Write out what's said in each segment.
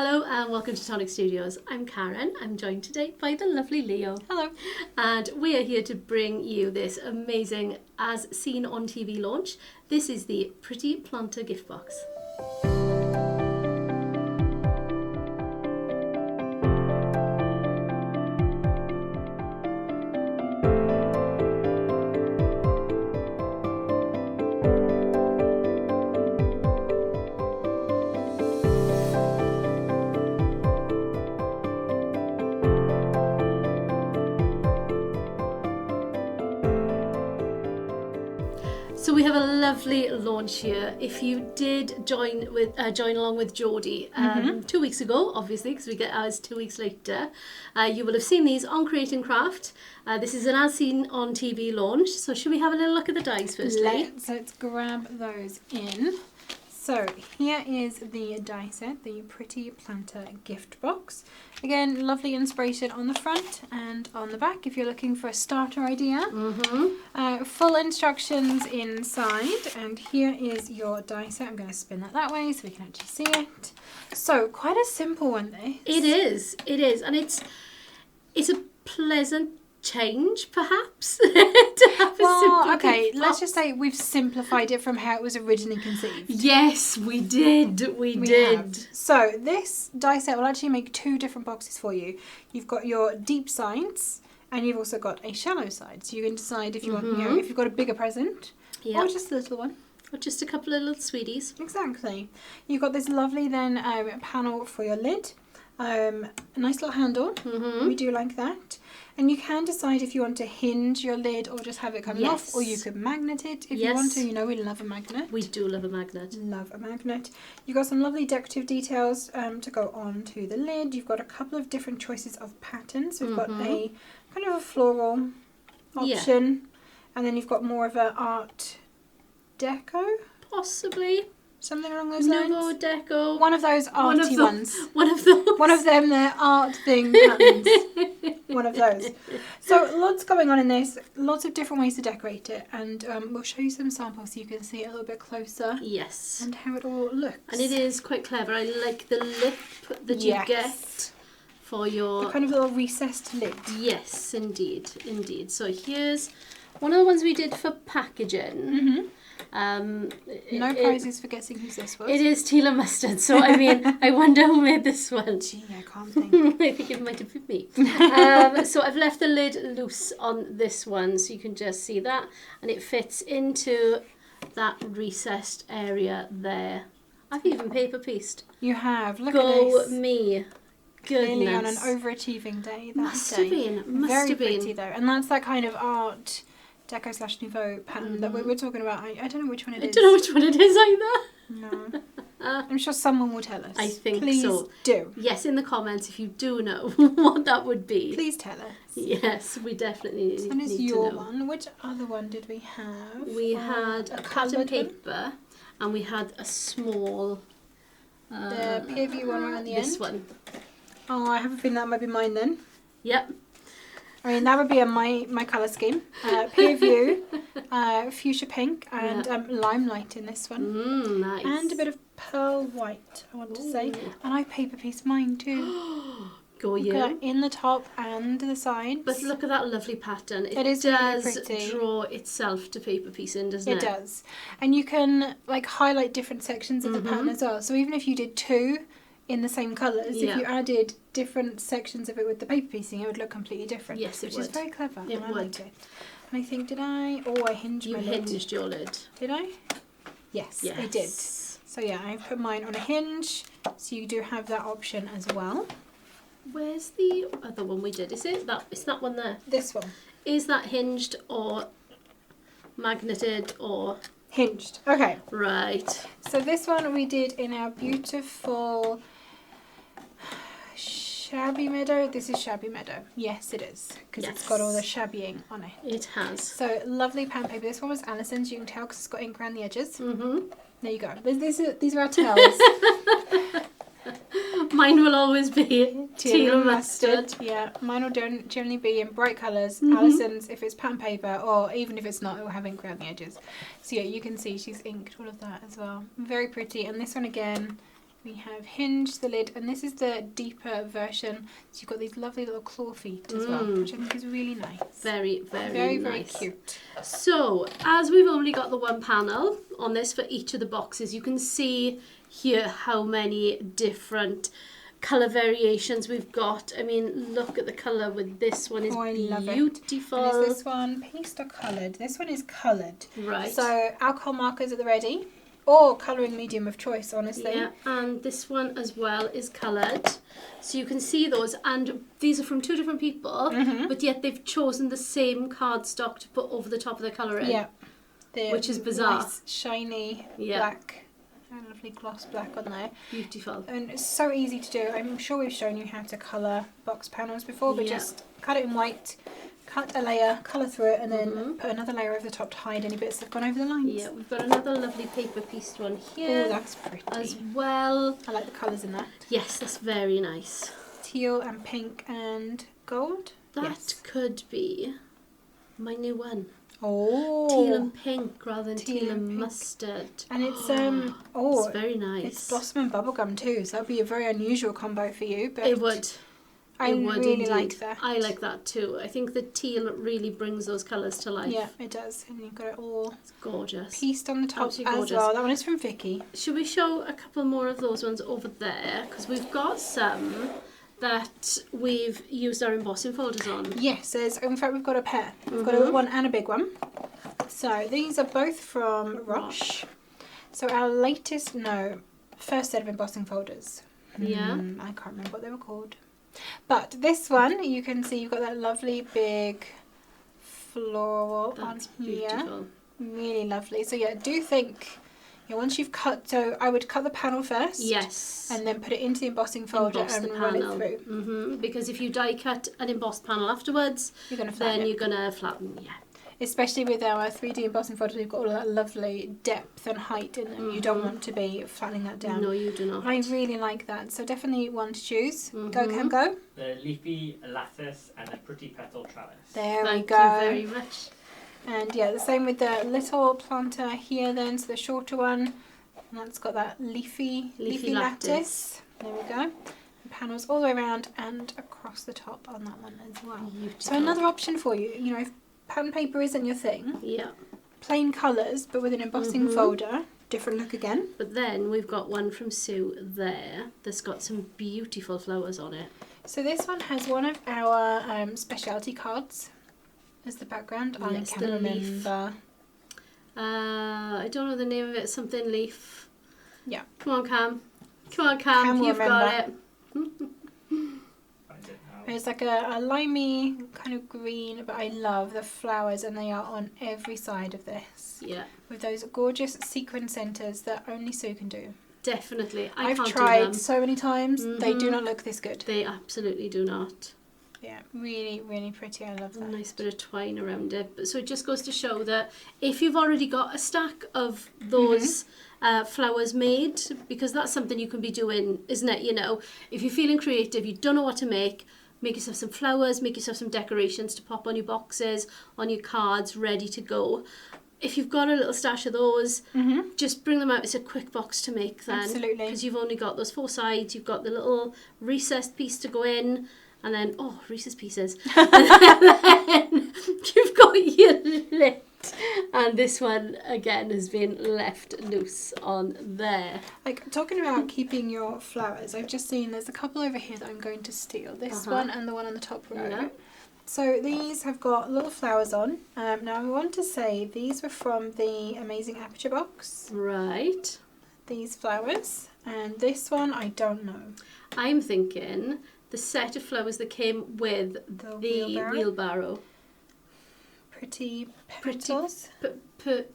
Hello and welcome to Tonic Studios. I'm Karen. I'm joined today by the lovely Leo. Hello. And we are here to bring you this amazing As Seen on TV launch. This is the Pretty Planter gift box. So we have a lovely launch here. If you did join along with Geordie 2 weeks ago, obviously, because we get ours 2 weeks later, you will have seen these on Create and Craft. This is an As Seen on TV launch. So should we have a little look at the dies firstly? Let's grab those in. So here is the die set, the Pretty Planter gift box. Again, lovely inspiration on the front and on the back if you're looking for a starter idea. Full instructions inside, and here is your die set. I'm going to spin that way so we can actually see it. So quite a simple one there. It is, and it's a pleasant change perhaps to have a simple gift let's box. just say we've simplified it from how it was originally conceived. Yes, we did. We did. So this die set will actually make two different boxes for you. You've got your deep sides and you've also got a shallow side. So you can decide if you want, if you've got a bigger present or just a little one. Or just a couple of little sweeties. Exactly. You've got this lovely then panel for your lid. A nice little handle. We do like that. And you can decide if you want to hinge your lid or just have it coming off, or you could magnet it if you want to. You know we love a magnet. We do love a magnet. Love a magnet. You've got some lovely decorative details to go on to the lid. You've got a couple of different choices of patterns. We've got a kind of a floral option, and then you've got more of an art deco. Possibly. Something along those lines. Nouveau deco. One of those arty ones. One of those. One of them, they're art thing patterns. One of those. So lots going on in this. Lots of different ways to decorate it. And we'll show you some samples so you can see it a little bit closer. Yes. And how it all looks. And it is quite clever. I like the lip that you get for your... The kind of little recessed lid. Yes, indeed. Indeed. So here's one of the ones we did for packaging. No prizes for guessing whose this was. It is teal and mustard, so I mean, I wonder who made this one. Gee, I can't think. I think it might have been me. So I've left the lid loose on this one, so you can just see that, and it fits into that recessed area there. I've even paper pieced. You have. Look at this. Go me. Clearly Goodness. on an overachieving day. Must have been. Very pretty though, and that's that kind of art. Deco / Nouveau pattern that we're talking about. I don't know which one it is. I don't know which one it is either. No. I'm sure someone will tell us. I think Please so. do. Yes, in the comments if you do know what that would be. Please tell us. Yes, we definitely need to know. This one is your one. Which other one did we have? We had a pattern paper and we had a small... the peer view one right on the end. This one. Oh, I have a feeling that might be mine then. Yep. I mean, that would be my colour scheme. Peer view, fuchsia pink, and limelight in this one. Nice. And a bit of pearl white, I want to say. And I paper pieced mine too. Go you. Look at that in the top and the sides. But look at that lovely pattern. It is does really pretty. Draw itself to paper piecing, doesn't it? It does. And you can like highlight different sections of the pattern as well. So even if you did two in the same colours, if you added different sections of it with the paper piecing, it would look completely different. Yes, it would. Which is very clever. It and I would. liked it. And I think, I hinged my lid. You hinged your lid. Did I? Yes, I did. So yeah, I put mine on a hinge, so you do have that option as well. Where's the other one we did? Is it that? It's that one there. This one. Is that hinged or magneted or... Hinged. Okay. Right. So this one we did in our beautiful Shabby Meadow. This is Shabby Meadow. Yes, it is. Because it's got all the shabbying on it. It has. So lovely pattern paper. This one was Alison's. You can tell because it's got ink around the edges. There you go. These are our tails. Mine will always be teal and mustard. Yeah, mine will generally be in bright colours. Alison's, if it's pattern paper, or even if it's not, it will have ink around the edges. So yeah, you can see she's inked all of that as well. Very pretty. And this one again, We have hinged the lid, and this is the deeper version. So you've got these lovely little claw feet as well, which I think is really nice. Very, very nice. Very cute. So, as we've only got the one panel on this for each of the boxes, you can see here how many different colour variations we've got. I mean, look at the colour with this one is beautiful. And is this one paste or coloured? This one is coloured. Right. So alcohol markers at the ready, or colouring medium of choice, honestly. Yeah, and this one as well is coloured. So you can see those, and these are from two different people, but yet they've chosen the same cardstock to put over the top of the colouring. Yeah. Which is bizarre. Nice, shiny black. A lovely gloss black on there. Beautiful. And it's so easy to do. I'm sure we've shown you how to colour box panels before, but just cut it in white, cut a layer, colour through it, and then put another layer over the top to hide any bits that have gone over the lines. Yeah, we've got another lovely paper pieced one here. Oh, that's pretty. As well. I like the colours in that. Yes, that's very nice. Teal and pink and gold. That could be my new one. Oh, teal and pink rather than teal and mustard. And it's it's very nice. It's blossom and bubblegum too, so that'd be a very unusual combo for you. But it would. I really like that. I like that too. I think the teal really brings those colours to life. Yeah, it does. And you've got it all gorgeous. Pieced on the top as well. That one is from Vicky. Should we show a couple more of those ones over there? Because we've got some that we've used our embossing folders on. Yes, in fact we've got a pair. We've got a little one and a big one. So these are both from Roche. So our first set of embossing folders. Yeah. I can't remember what they were called. But this one, you can see you've got that lovely big floral on here. Beautiful. Really lovely. So yeah, do think... once you've cut, so I would cut the panel first. Yes. And then put it into the embossing folder and run it through. Because if you die cut an embossed panel afterwards, you're going to flatten it. You're going to flatten, Especially with our 3D embossing folders, we've got all that lovely depth and height in them. You don't want to be flattening that down. No, you do not. I really like that. So definitely one to choose. Go, Cam, go. The leafy lattice and a pretty petal trellis. There we go. Thank you very much. And yeah, the same with the little planter here then, so the shorter one. And that's got that leafy lattice. There we go. And panels all the way around and across the top on that one as well. Beautiful. So another option for you, if pattern paper isn't your thing, plain colours but with an embossing folder, different look again. But then we've got one from Sue there that's got some beautiful flowers on it. So this one has one of our specialty cards as the background. Yes, the leaf. I don't know the name of it. Something leaf. Yeah. Come on, Cam. You've got it. It's like a limey kind of green, but I love the flowers, and they are on every side of this. Yeah. With those gorgeous sequin centres that only Sue can do. Definitely. I've tried so many times. They do not look this good. They absolutely do not. Yeah, really, really pretty. I love that. A nice bit of twine around it. So it just goes to show that if you've already got a stack of those flowers made, because that's something you can be doing, isn't it? If you're feeling creative, you don't know what to make yourself some flowers, make yourself some decorations to pop on your boxes, on your cards, ready to go. If you've got a little stash of those, just bring them out. It's a quick box to make then. Absolutely. Because you've only got those 4 sides, you've got the little recessed piece to go in, and then, Reese's Pieces. And then you've got your lid. And this one, again, has been left loose on there. Like, talking about keeping your flowers, I've just seen there's a couple over here that I'm going to steal. This one and the one on the top row. Yeah. So these have got little flowers on. Now, I want to say these were from the Amazing Aperture box. Right. These flowers. And this one, I don't know. I'm thinking... the set of flowers that came with the wheelbarrow. Pretty petals. Perfect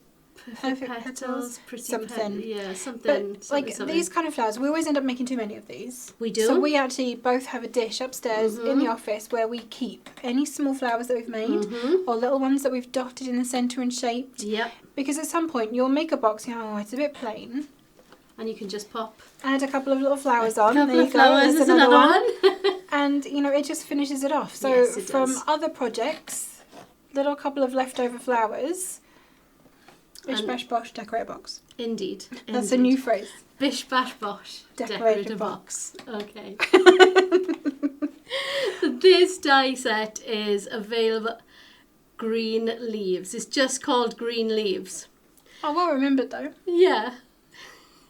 petals. Pretty something. Something. But something. These kind of flowers, we always end up making too many of these. We do. So we actually both have a dish upstairs in the office where we keep any small flowers that we've made or little ones that we've dotted in the centre and shaped. Yep. Because at some point you'll make a box, it's a bit plain. And you can just add a couple of little flowers on. There you go. There's another one. And, it just finishes it off. So from other projects, little couple of leftover flowers. Bish bash bosh, decorate a box. Indeed. That's a new phrase. Bish bash bosh, decorate a box. Okay. This die set is available. Green Leaves. It's just called Green Leaves. Oh, well remembered though. Yeah.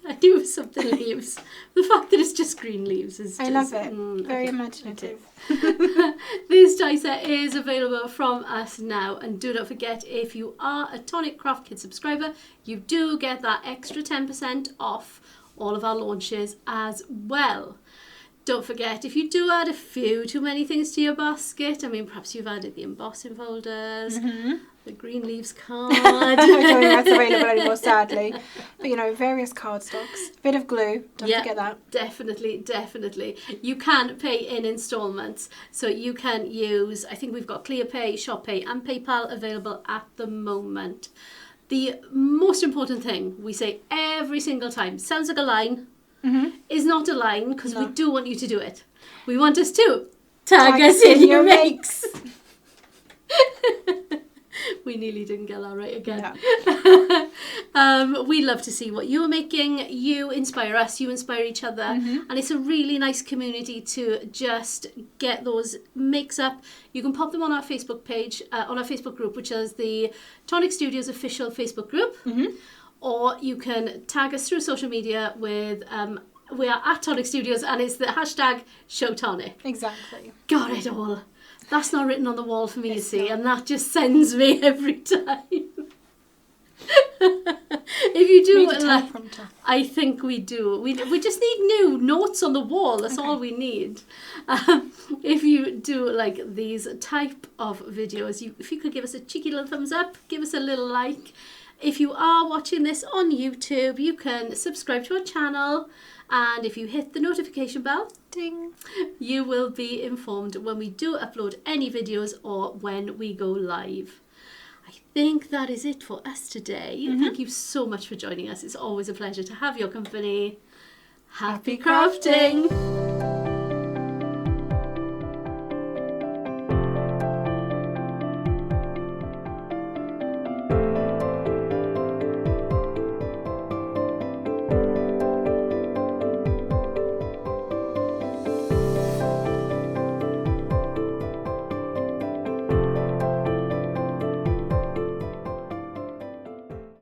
I knew it was something leaves. The fact that it's just green leaves is just... I love it. Very imaginative. This die set is available from us now. And do not forget, if you are a Tonic Craft Kit subscriber, you do get that extra 10% off all of our launches as well. Don't forget, if you do add a few too many things to your basket, I mean, perhaps you've added the embossing folders, the green leaves card. I don't think that's available anymore, sadly. But, you know, various cardstocks. A bit of glue. Don't forget that. Definitely, definitely. You can pay in installments. So you can use, I think we've got ClearPay, ShopPay and PayPal available at the moment. The most important thing we say every single time, sounds like a line, is not a line, because we do want you to do it. We want us to tag us in your makes. We nearly didn't get that right again. No. We love to see what you're making. You inspire us, you inspire each other. And it's a really nice community to just get those makes up. You can pop them on our Facebook page, on our Facebook group, which is the Tonic Studios official Facebook group. Or you can tag us through social media with, we are at Tonic Studios, and it's the hashtag ShowTonic. Exactly. Got it all. That's not written on the wall for me, you see, and that just sends me every time. If you do, I think we do. We just need new notes on the wall. That's all we need. If you do like these type of videos, if you could give us a cheeky little thumbs up, give us a little like. If you are watching this on YouTube, you can subscribe to our channel, and if you hit the notification bell, ding, you will be informed when we do upload any videos or when we go live. I think that is it for us today. Thank you so much for joining us. It's always a pleasure to have your company. Happy crafting!